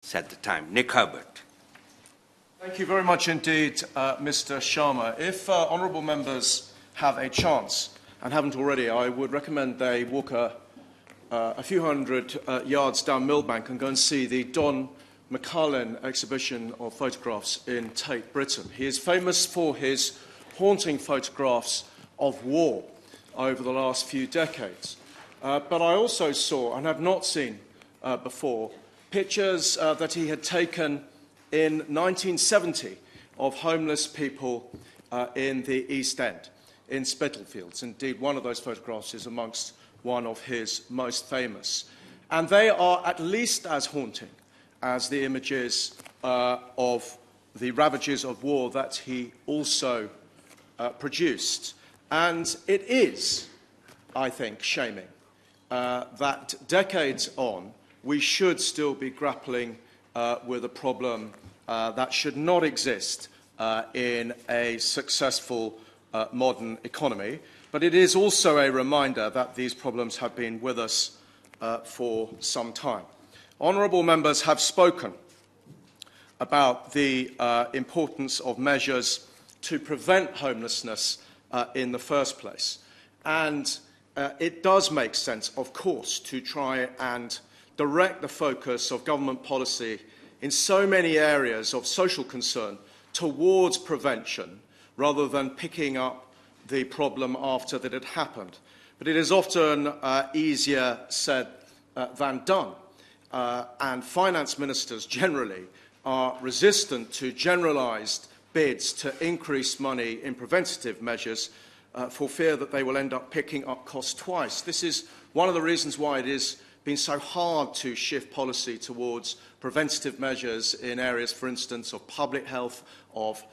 set the time. Nick Herbert. Thank you very much indeed, Mr. Sharma. If honourable members have a chance, and haven't already, I would recommend they walk a few hundred yards down Millbank and go and see the Don McCullin exhibition of photographs in Tate Britain. He is famous for his haunting photographs of war over the last few decades. But I also saw, and have not seen before, pictures that he had taken in 1970 of homeless people in the East End, in Spitalfields. Indeed, one of those photographs is amongst one of his most famous. And they are at least as haunting as the images of the ravages of war that he also produced. And it is, I think, shaming that decades on, we should still be grappling with a problem that should not exist in a successful modern economy. But it is also a reminder that these problems have been with us for some time. Honourable members have spoken about the importance of measures to prevent homelessness in the first place. And it does make sense, of course, to try and direct the focus of government policy in so many areas of social concern towards prevention rather than picking up the problem after that had happened. But it is often easier said than done. And finance ministers generally are resistant to generalised bids to increase money in preventative measures for fear that they will end up picking up costs twice. This is one of the reasons why it has been so hard to shift policy towards preventative measures in areas, for instance, of public health, of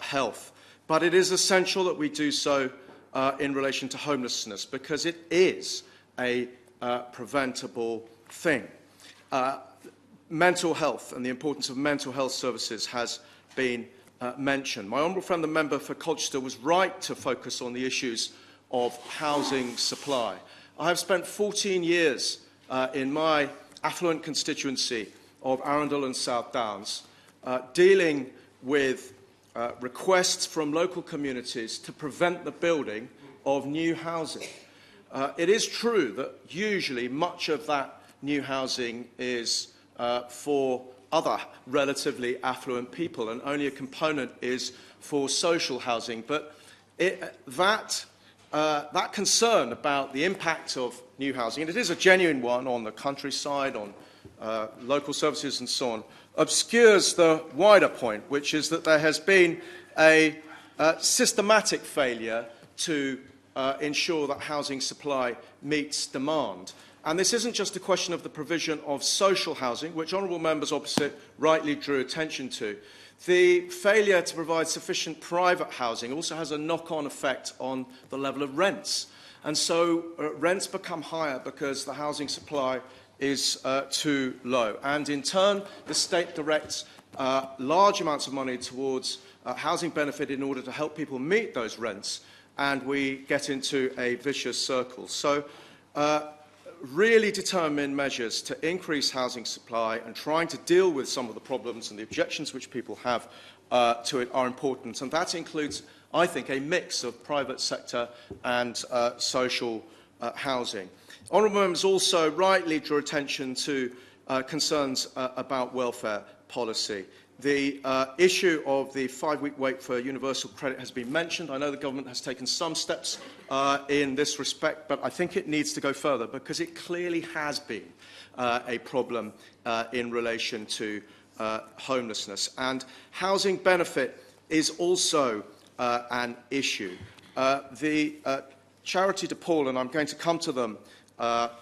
health. But it is essential that we do so in relation to homelessness because it is a preventable thing. Mental health and the importance of mental health services has been mentioned. My honourable friend, the member for Colchester, was right to focus on the issues of housing supply. I have spent 14 years in my affluent constituency of Arundel and South Downs dealing with requests from local communities to prevent the building of new housing. It is true that usually much of that new housing is for other relatively affluent people, and only a component is for social housing. But that concern about the impact of new housing, and it is a genuine one on the countryside, on local services and so on, obscures the wider point, which is that there has been a systematic failure to ensure that housing supply meets demand. And this isn't just a question of the provision of social housing, which honourable members opposite rightly drew attention to. The failure to provide sufficient private housing also has a knock-on effect on the level of rents. And so rents become higher because the housing supply is too low. And in turn, the state directs large amounts of money towards housing benefit in order to help people meet those rents, and we get into a vicious circle. So really determined measures to increase housing supply and trying to deal with some of the problems and the objections which people have to it are important. And that includes, I think, a mix of private sector and social housing. Honourable members also rightly drew attention to concerns about welfare policy. The issue of the 5-week wait for universal credit has been mentioned. I know the government has taken some steps in this respect, but I think it needs to go further because it clearly has been a problem in relation to homelessness. And housing benefit is also an issue. The charity to Paul, and I'm going to come to them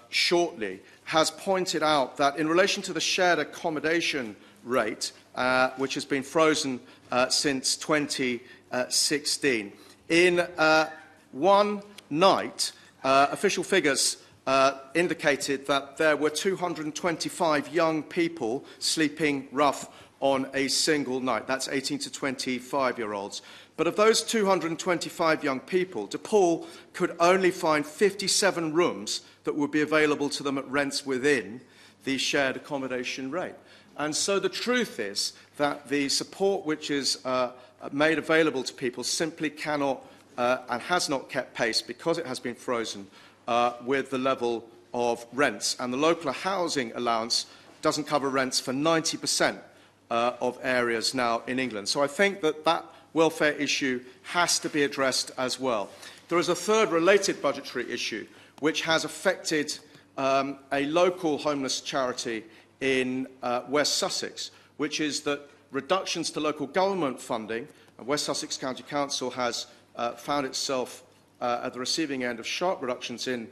shortly, has pointed out that in relation to the shared accommodation rate, which has been frozen since 2016. In one night, official figures indicated that there were 225 young people sleeping rough on a single night. That's 18 to 25-year-olds. But of those 225 young people, DePaul could only find 57 rooms that would be available to them at rents within the shared accommodation rate. And so the truth is that the support which is made available to people simply cannot and has not kept pace, because it has been frozen, with the level of rents. And the local housing allowance doesn't cover rents for 90% of areas now in England. So I think that that welfare issue has to be addressed as well. There is a third related budgetary issue which has affected a local homeless charity in West Sussex, which is that reductions to local government funding, and West Sussex County Council has found itself at the receiving end of sharp reductions in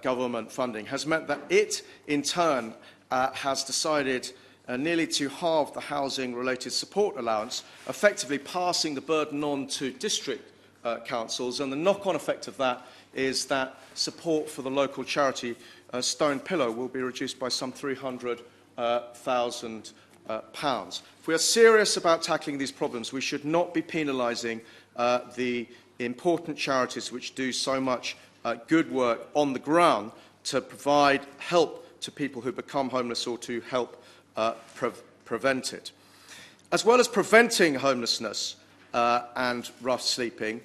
government funding, has meant that it, in turn, has decided nearly to halve the housing-related support allowance, effectively passing the burden on to district councils. And the knock-on effect of that is that support for the local charity Stone Pillow will be reduced by some £300,000. If we are serious about tackling these problems, we should not be penalising the important charities which do so much good work on the ground to provide help to people who become homeless or to help prevent it. As well as preventing homelessness and rough sleeping,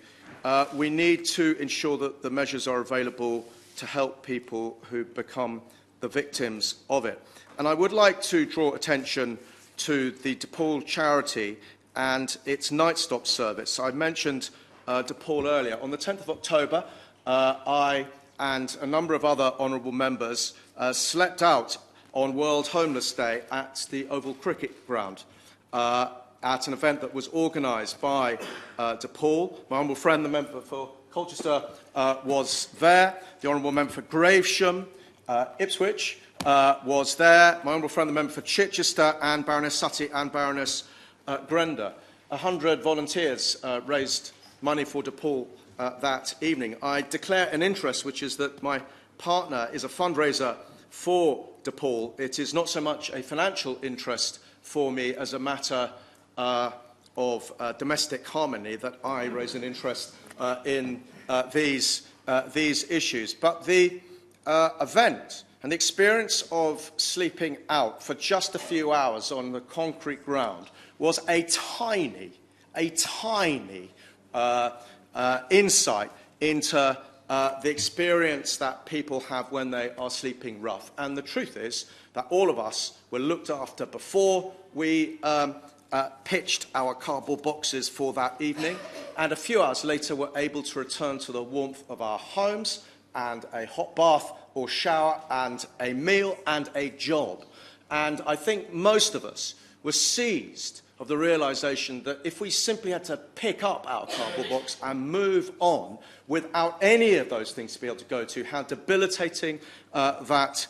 we need to ensure that the measures are available to help people who become the victims of it. And I would like to draw attention to the DePaul charity and its Night Stop service. I mentioned DePaul earlier. On the 10th of October, I and a number of other honourable members slept out on World Homeless Day at the Oval Cricket Ground at an event that was organised by DePaul. My honourable friend, the member for Colchester, was there. The honourable member for Gravesham, Ipswich, was there. My honourable friend, the member for Chichester, and Baroness Sutty and Baroness Grender. 100 volunteers raised money for DePaul that evening. I declare an interest, which is that my partner is a fundraiser for DePaul. It is not so much a financial interest for me as a matter of domestic harmony that I raise an interest in these issues. But the event and the experience of sleeping out for just a few hours on the concrete ground was a tiny insight into the experience that people have when they are sleeping rough. And the truth is that all of us were looked after before we pitched our cardboard boxes for that evening, and a few hours later were able to return to the warmth of our homes and a hot bath or shower and a meal and a job. And I think most of us were seized of the realisation that if we simply had to pick up our cardboard box and move on without any of those things to be able to go to, how debilitating that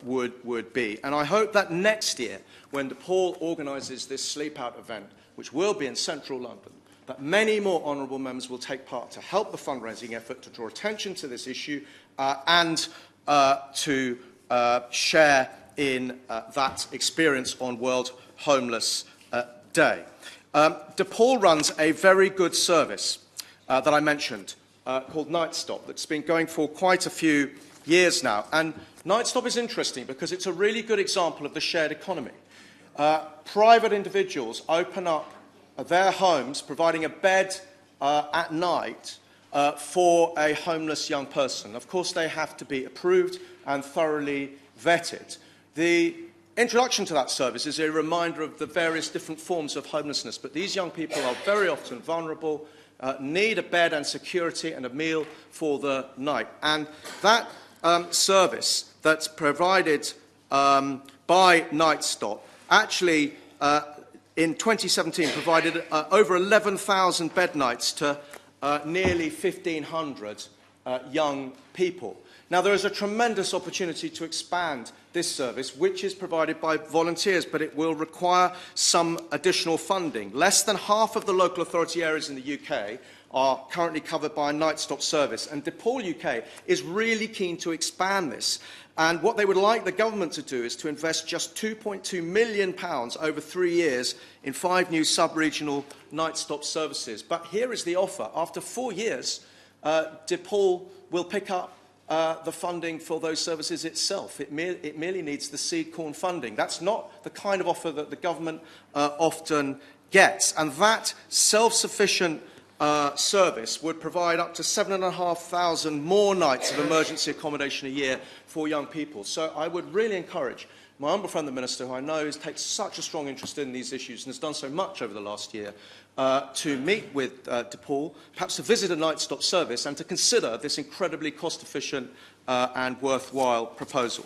would be. And I hope that next year, when DePaul organises this sleep out event, which will be in central London, that many more honourable members will take part to help the fundraising effort, to draw attention to this issue, and to share in that experience on World Homeless Day. DePaul runs a very good service that I mentioned called Night Stop that's been going for quite a few years now. And Night Stop is interesting because it's a really good example of the shared economy. Private individuals open up their homes, providing a bed at night for a homeless young person. Of course, they have to be approved and thoroughly vetted. The introduction to that service is a reminder of the various different forms of homelessness, but these young people are very often vulnerable, need a bed and security and a meal for the night. And that service that's provided by Night Stop actually in 2017 provided over 11,000 bed nights to nearly 1,500 young people. Now, there is a tremendous opportunity to expand this service, which is provided by volunteers, but it will require some additional funding. Less than half of the local authority areas in the UK are currently covered by a Night Stop service, and DePaul UK is really keen to expand this. And what they would like the government to do is to invest just £2.2 million over 3 years in 5 new sub-regional Night Stop services. But here is the offer. After 4 years, DePaul will pick up the funding for those services itself. It merely needs the seed corn funding. That's not the kind of offer that the government often gets. And that self-sufficient service would provide up to 7,500 more nights of emergency accommodation a year for young people. So I would really encourage my humble friend, the Minister, who I know takes such a strong interest in these issues and has done so much over the last year, to meet with DePaul, perhaps to visit a night stop service and to consider this incredibly cost-efficient and worthwhile proposal.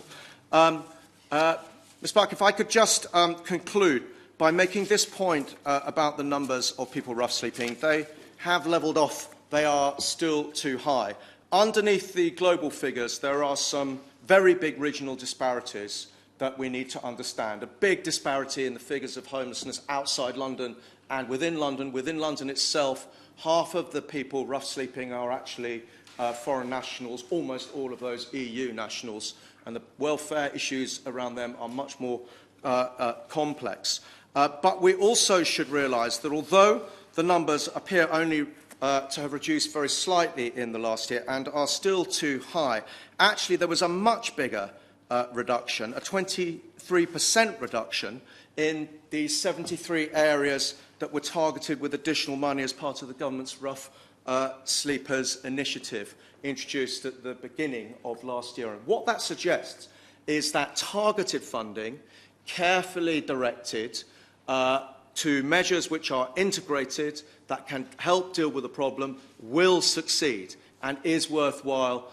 Ms. Park, if I could just conclude by making this point about the numbers of people rough sleeping. They have levelled off. They are still too high. Underneath the global figures, there are some very big regional disparities that we need to understand. A big disparity in the figures of homelessness outside London and within London. Within London itself, half of the people rough sleeping are actually foreign nationals, almost all of those EU nationals, and the welfare issues around them are much more complex. But we also should realise that although the numbers appear only to have reduced very slightly in the last year and are still too high, actually there was a much bigger reduction, a 23% reduction in the 73 areas that were targeted with additional money as part of the government's Rough Sleepers initiative introduced at the beginning of last year. And what that suggests is that targeted funding, carefully directed to measures which are integrated, that can help deal with the problem, will succeed and is worthwhile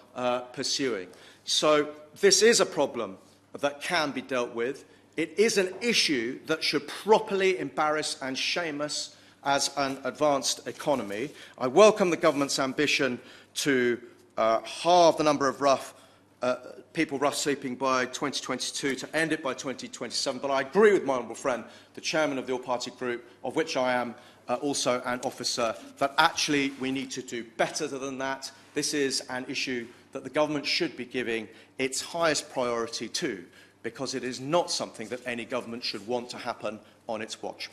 pursuing. So this is a problem that can be dealt with. It is an issue that should properly embarrass and shame us as an advanced economy. I welcome the government's ambition to halve the number of people rough sleeping by 2022, to end it by 2027. But I agree with my honourable friend, the chairman of the all-party group, of which I am also an officer, that actually we need to do better than that. This is an issue that the government should be giving its highest priority to, because it is not something that any government should want to happen on its watch.